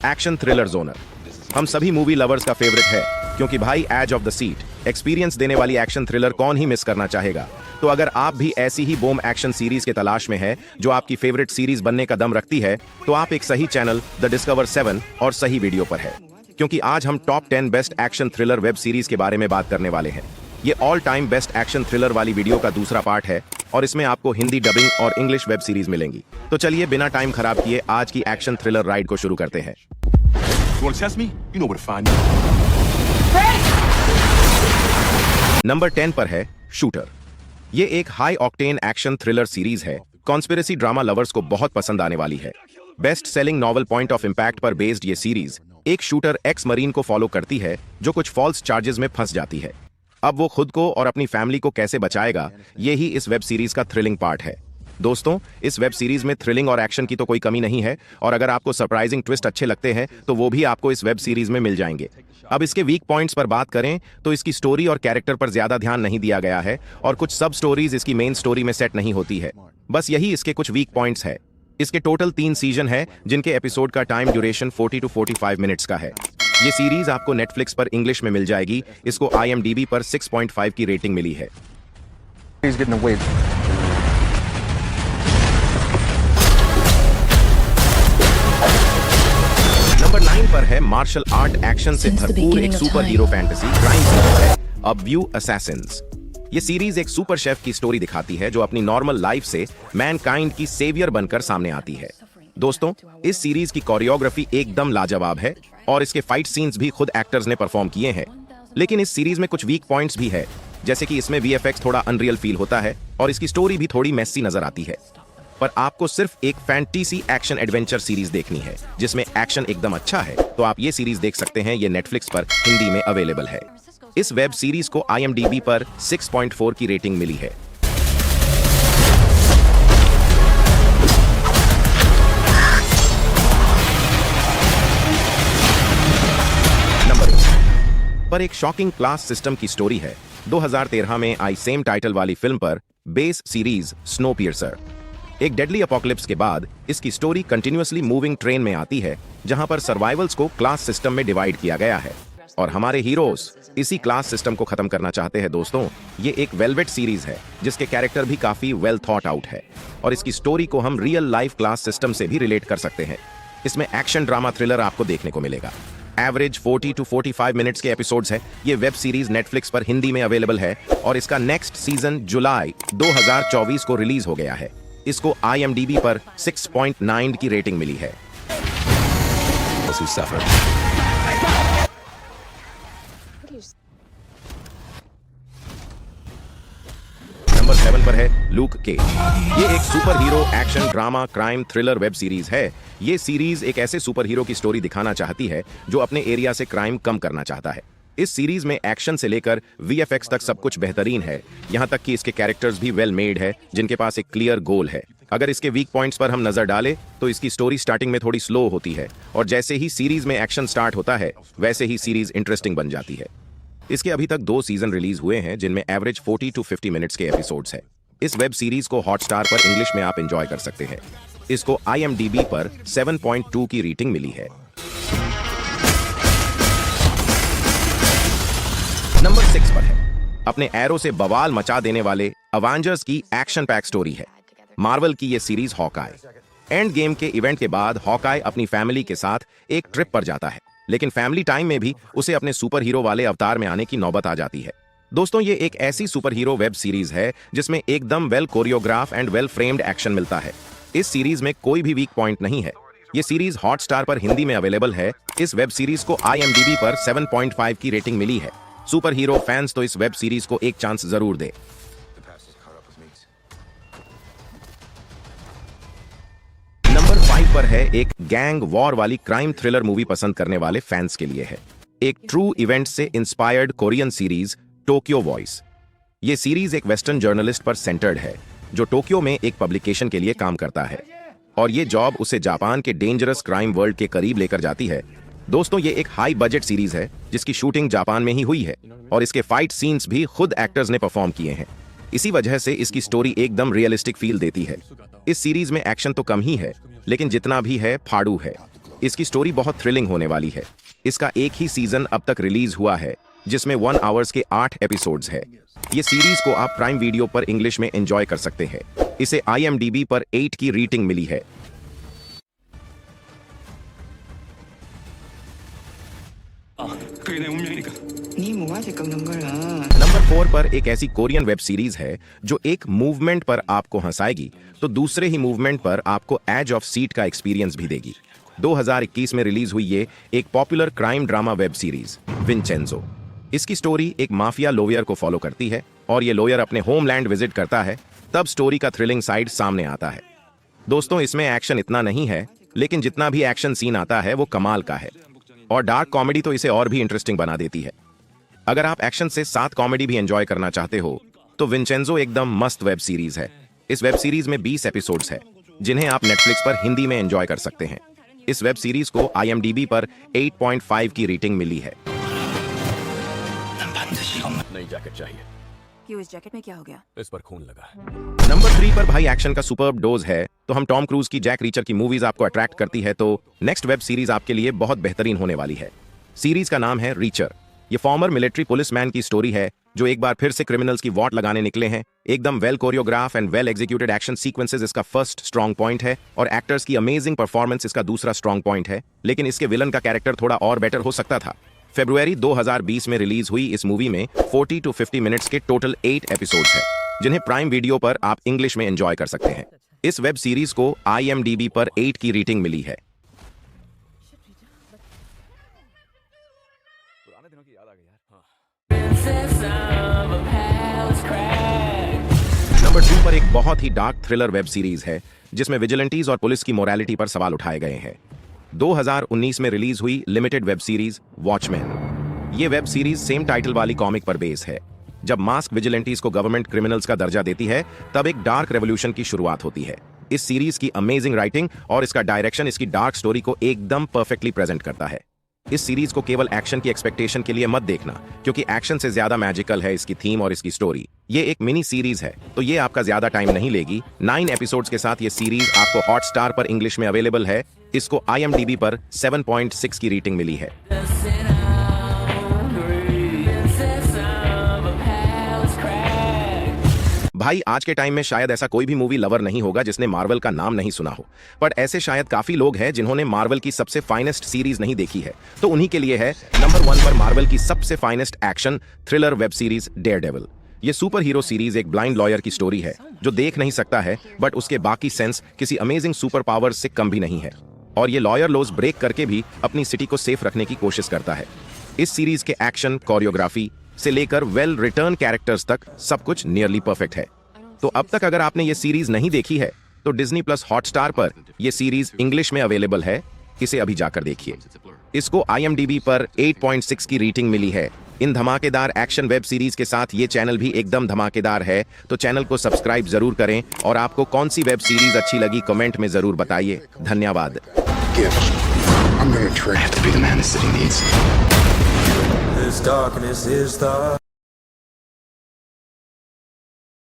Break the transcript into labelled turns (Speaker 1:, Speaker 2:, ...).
Speaker 1: Action thriller genre हम सभी movie lovers का फेवरेट है, क्योंकि भाई edge of the seat experience देने वाली एक्शन थ्रिलर कौन ही मिस करना चाहेगा। तो अगर आप भी ऐसी ही बूम एक्शन सीरीज के तलाश में है जो आपकी फेवरेट सीरीज बनने का दम रखती है, तो आप एक सही चैनल द डिस्कवर 7 और सही वीडियो पर है, क्योंकि आज हम top 10 best action thriller web series के बारे में बात करने वाले हैं। ये all time best action thriller वाली वीडियो का दूसरा पार्ट है और इसमें आपको हिंदी डबिंग और इंग्लिश वेब सीरीज मिलेंगी। तो चलिए बिना टाइम खराब किए आज की एक्शन थ्रिलर राइड को शुरू करते हैं। नंबर 10 पर है शूटर। ये एक high octane action thriller series है। कॉन्स्पिरेसी ड्रामा लवर्स को बहुत पसंद आने वाली है। Best selling novel point of impact पर बेस्ड ये सीरीज एक शूटर एक्स मरीन को फॉलो करती है जो कुछ फॉल्स चार्जेस में फंस जाती है। अब वो खुद को और अपनी फैमिली को कैसे बचाएगा, ये ही इस वेब सीरीज का थ्रिलिंग पार्ट है। दोस्तों, इस वेब सीरीज में थ्रिलिंग और एक्शन की तो कोई कमी नहीं है, और अगर आपको सरप्राइजिंग ट्विस्ट अच्छे लगते हैं तो वो भी आपको इस वेब सीरीज में मिल जाएंगे। अब इसके वीक पॉइंट्स पर बात करें तो इसकी स्टोरी और कैरेक्टर पर ज्यादा ध्यान नहीं दिया गया है और कुछ सब स्टोरीज इसकी मेन स्टोरी में सेट नहीं होती है। बस यही इसके कुछ वीक पॉइंट्स है। इसके टोटल 3 सीजन है जिनके एपिसोड का टाइम ड्यूरेशन 40 to 45 मिनट्स का है। ये सीरीज आपको नेटफ्लिक्स पर इंग्लिश में मिल जाएगी। इसको IMDb पर 6.5 की रेटिंग मिली है। नंबर 9 पर है मार्शल आर्ट एक्शन से भरपूर एक super hero fantasy crime series है अ ब्यू असैसिन्स। ये सीरीज एक सुपर शेफ की स्टोरी दिखाती है जो अपनी नॉर्मल लाइफ से मैनकाइंड की सेवियर बनकर सामने आती है। दोस्तों, इस सीरीज की कोरियोग्राफी एकदम लाजवाब है और इसके फाइट सीन्स भी खुद एक्टर्स ने परफॉर्म किए हैं। लेकिन इस सीरीज में कुछ वीक पॉइंट्स भी है, जैसे कि इसमें VFX थोड़ा अनरियल फील होता है और इसकी स्टोरी भी थोड़ी मेसी नजर आती है। पर आपको सिर्फ एक फैंटेसी एक्शन एडवेंचर सीरीज देखनी है जिसमें एक्शन एकदम अच्छा है, तो आप ये सीरीज देख सकते हैं। ये नेटफ्लिक्स पर हिंदी में अवेलेबल है। इस वेब सीरीज को IMDb पर 6.4 की रेटिंग मिली है। पर एक शॉकिंग क्लास सिस्टम की स्टोरी है। 2013 में आई सेम टाइटल वाली फिल्म पर बेस सीरीज स्नोपियर्सर। एक डेडली अपोकलिप्स के बाद इसकी स्टोरी कंटिन्यूअसली मूविंग ट्रेन में आती है, जहां पर सर्वाइवल्स को क्लास सिस्टम में डिवाइड किया गया है और हमारे हीरोज इसी क्लास सिस्टम को खत्म करना चाहते हैं। दोस्तों, ये एक वेलवेट सीरीज है जिसके कैरेक्टर भी काफी वेल थॉट आउट है और इसकी स्टोरी को हम रियल लाइफ क्लास सिस्टम से भी रिलेट कर सकते हैं। इसमें एक्शन ड्रामा थ्रिलर आपको देखने को मिलेगा। एवरेज 40 to 45 मिनट्स के एपिसोड्स है। ये वेब सीरीज नेटफ्लिक्स पर हिंदी में अवेलेबल है और इसका नेक्स्ट सीजन जुलाई 2024 को रिलीज हो गया है। इसको IMDb पर 6.9 की रेटिंग मिली है। नंबर 7 पर है लूक केज। ये एक super hero action drama crime thriller web series है। ये सीरीज एक ऐसे सुपर हीरो की स्टोरी दिखाना चाहती है जो अपने एरिया से क्राइम कम करना चाहता है। इस सीरीज में एक्शन से लेकर VFX तक सब कुछ बेहतरीन है, यहाँ तक कि इसके कैरेक्टर्स भी वेल मेड है जिनके पास एक क्लियर गोल है। अगर इसके वीक पॉइंट्स पर हम नजर डालें तो इसकी स्टोरी स्टार्टिंग में थोड़ी स्लो होती है और जैसे ही सीरीज में एक्शन स्टार्ट होता है वैसे ही सीरीज इंटरेस्टिंग बन जाती है। इसके अभी तक 2 सीजन रिलीज हुए हैं जिनमें एवरेज 40 to 50 मिनट्स के एपिसोड्स है। इस वेब सीरीज को हॉटस्टार पर इंग्लिश में आप एंजॉय कर सकते हैं। इसको IMDb पर 7.2 की रेटिंग मिली है। नंबर 6 पर है अपने एरो से बवाल मचा देने वाले अवेंजर्स की एक्शन पैक स्टोरी है। मार्वल की यह सीरीज हॉकाई। एंड गेम के इवेंट के बाद हॉकाई अपनी फैमिली के साथ एक ट्रिप पर जाता है, लेकिन फैमिली टाइम में भी उसे अपने सुपर हीरो वाले अवतार में आने की नौबत आ जाती है। दोस्तों, ये एक ऐसी सुपर हीरो वेब सीरीज है जिसमें एकदम well choreograph and well framed action मिलता है। इस सीरीज में कोई भी वीक पॉइंट नहीं है। ये सीरीज हॉटस्टार पर हिंदी में अवेलेबल है। इस वेब सीरीज को IMDb पर 7.5 की रेटिंग मिली है। सुपर हीरो फैंस तो इस वेब सीरीज को एक चांस जरूर दे। नंबर 5 पर है एक गैंग वॉर वाली क्राइम थ्रिलर मूवी पसंद करने वाले फैंस के लिए है। एक ट्रू इवेंट से inspired Korean series Tokyo voice. ये सीरीज एक वेस्टर्न जर्नलिस्ट पर सेंटर्ड है जो टोक्यो में एक पब्लिकेशन के लिए काम करता है और ये जॉब उसे जापान के डेंजरस क्राइम वर्ल्ड के करीब लेकर जाती है। दोस्तों, ये एक हाई बजट सीरीज है जिसकी शूटिंग जापान में ही हुई है और इसके फाइट सीन्स भी खुद एक्टर्स ने परफॉर्म किए हैं। इसी वजह से इसकी स्टोरी एकदम रियलिस्टिक फील देती है। इस सीरीज में एक्शन तो कम ही है, लेकिन जितना भी है फाड़ू है। इसकी स्टोरी बहुत थ्रिलिंग होने वाली है। इसका एक ही सीजन अब तक रिलीज हुआ है जिसमें 1 आवर्स के 8 एपिसोड्स है। ये सीरीज को आप प्राइम वीडियो पर इंग्लिश में एंजॉय कर सकते हैं। इसे IMDb पर 8 की रेटिंग मिली है।
Speaker 2: 그게 내 운명이니까.
Speaker 3: 네 뭐가지 꺾는 거야?
Speaker 1: नंबर 4 पर एक ऐसी कोरियन वेब सीरीज है जो एक मूवमेंट पर आपको हंसाएगी तो दूसरे ही मूवमेंट पर आपको एज ऑफ सीट का एक्सपीरियंस भी देगी। 2021 में रिलीज हुई ये एक popular crime drama web series Vincenzo. इसकी स्टोरी एक माफिया लॉयर को फॉलो करती है और ये लॉयर अपने होमलैंड विजिट करता है, तब स्टोरी का थ्रिलिंग साइड सामने आता है। दोस्तों, इसमें एक्शन इतना नहीं है, लेकिन जितना भी एक्शन सीन आता है वो कमाल का है और डार्क कॉमेडी तो इसे और भी इंटरेस्टिंग बना देती है। अगर आप एक्शन से साथ कॉमेडी भी एंजॉय करना चाहते हो तो विंचेंजो एकदम मस्त वेब सीरीज है। इस वेब सीरीज में 20 एपिसोड्स है जिन्हें आप नेटफ्लिक्स पर हिंदी में एंजॉय कर सकते हैं। इस वेब सीरीज को IMDb पर 8.5 की रेटिंग मिली है।
Speaker 2: 난 반드시 이것만.
Speaker 4: नई जैकेट चाहिए,
Speaker 5: क्यों, इस जैकेट में क्या हो गया?
Speaker 4: इस पर खून लगा है।
Speaker 1: नंबर 3 पर भाई एक्शन का सुपर्ब डोज है। तो हम टॉम क्रूज की जैक रीचर की मूवीज आपको अट्रैक्ट करती है तो नेक्स्ट वेब सीरीज आपके लिए बहुत बेहतरीन होने वाली है। सीरीज का नाम है रीचर। ये फॉर्मर मिलिट्री पुलिसमैन की स्टोरी है जो एक बार फिर से क्रिमिनल्स की वॉट लगाने निकले हैं। एकदम well choreograph and well executed action sequences इसका फर्स्ट स्ट्रॉन्ग पॉइंट है और एक्टर्स की अमेजिंग परफॉर्मेंस इसका दूसरा स्ट्रॉन्ग पॉइंट है। लेकिन इसके विलन का कैरेक्टर थोड़ा और बेटर हो सकता था। फरवरी 2020 में रिलीज हुई इस मूवी में 40 to 50 मिनट्स के टोटल 8 एपिसोड्स हैं जिन्हें प्राइम वीडियो पर आप इंग्लिश में एंजॉय कर सकते हैं। इस वेब सीरीज को IMDb पर 8 की रेटिंग मिली है।
Speaker 4: पुराने दिनों की याद आ गई यार।
Speaker 1: नंबर 2 पर एक बहुत ही डार्क थ्रिलर वेब सीरीज है जिसमें विजिलेंटीज और पुलिस की मोरालिटी पर सवाल उठाए गए हैं। 2019 में रिलीज हुई लिमिटेड वेब सीरीज वॉचमैन। ये वेब सीरीज सेम टाइटल वाली कॉमिक पर बेस है। जब मास्क विजिलेंटीज को गवर्नमेंट क्रिमिनल्स का दर्जा देती है तब एक डार्क रेवोल्यूशन की शुरुआत होती है। इस सीरीज की अमेजिंग राइटिंग और इसका डायरेक्शन इसकी डार्क स्टोरी को एकदम परफेक्टली प्रेजेंट करता है। इस सीरीज को केवल एक्शन की एक्सपेक्टेशन के लिए मत देखना, क्योंकि एक्शन से ज्यादा मैजिकल है इसकी थीम और इसकी स्टोरी। ये एक मिनी सीरीज है तो ये आपका ज्यादा टाइम नहीं लेगी। 9 एपिसोड्स के साथ ये सीरीज आपको हॉटस्टार पर इंग्लिश में अवेलेबल है। इसको IMDb पर 7.6 की रेटिंग मिली है। भाई, आज के टाइम में शायद ऐसा कोई भी मूवी लवर नहीं होगा जिसने मार्वल का नाम नहीं सुना हो, पर ऐसे शायद काफी लोग हैं जिन्होंने मार्वल की सबसे फाइनेस्ट सीरीज नहीं देखी है। तो उन्हीं के लिए है नंबर 1 पर मार्वल की सबसे finest action thriller web series Daredevil. ये सुपर हीरो सीरीज एक ब्लाइंड लॉयर की स्टोरी है जो देख नहीं सकता है, बट उसके बाकी सेंस किसी अमेजिंग सुपर पावर से कम भी नहीं है और ये लॉयर लॉज ब्रेक करके भी अपनी सिटी को सेफ रखने की कोशिश करता है। इस सीरीज के एक्शन, कोरियोग्राफी से लेकर वेल रिटर्न कैरेक्टर्स तक सब कुछ नियरली परफेक्ट है। तो अब तक अगर आपने ये सीरीज नहीं देखी है तो डिज्नी प्लस हॉटस्टार पर ये सीरीज इंग्लिश में अवेलेबल है। इसे अभी जाकर देखिए। इसको IMDb पर 8.6 की रेटिंग मिली है। इन धमाकेदार एक्शन वेब सीरीज के साथ ये चैनल भी एकदम धमाकेदार है, तो चैनल को सब्सक्राइब जरूर करें और आपको कौन सी वेब सीरीज अच्छी लगी कमेंट में जरूर बताइए। धन्यवाद।
Speaker 2: I'm gonna try. I have to be the man the city needs.
Speaker 6: This darkness is the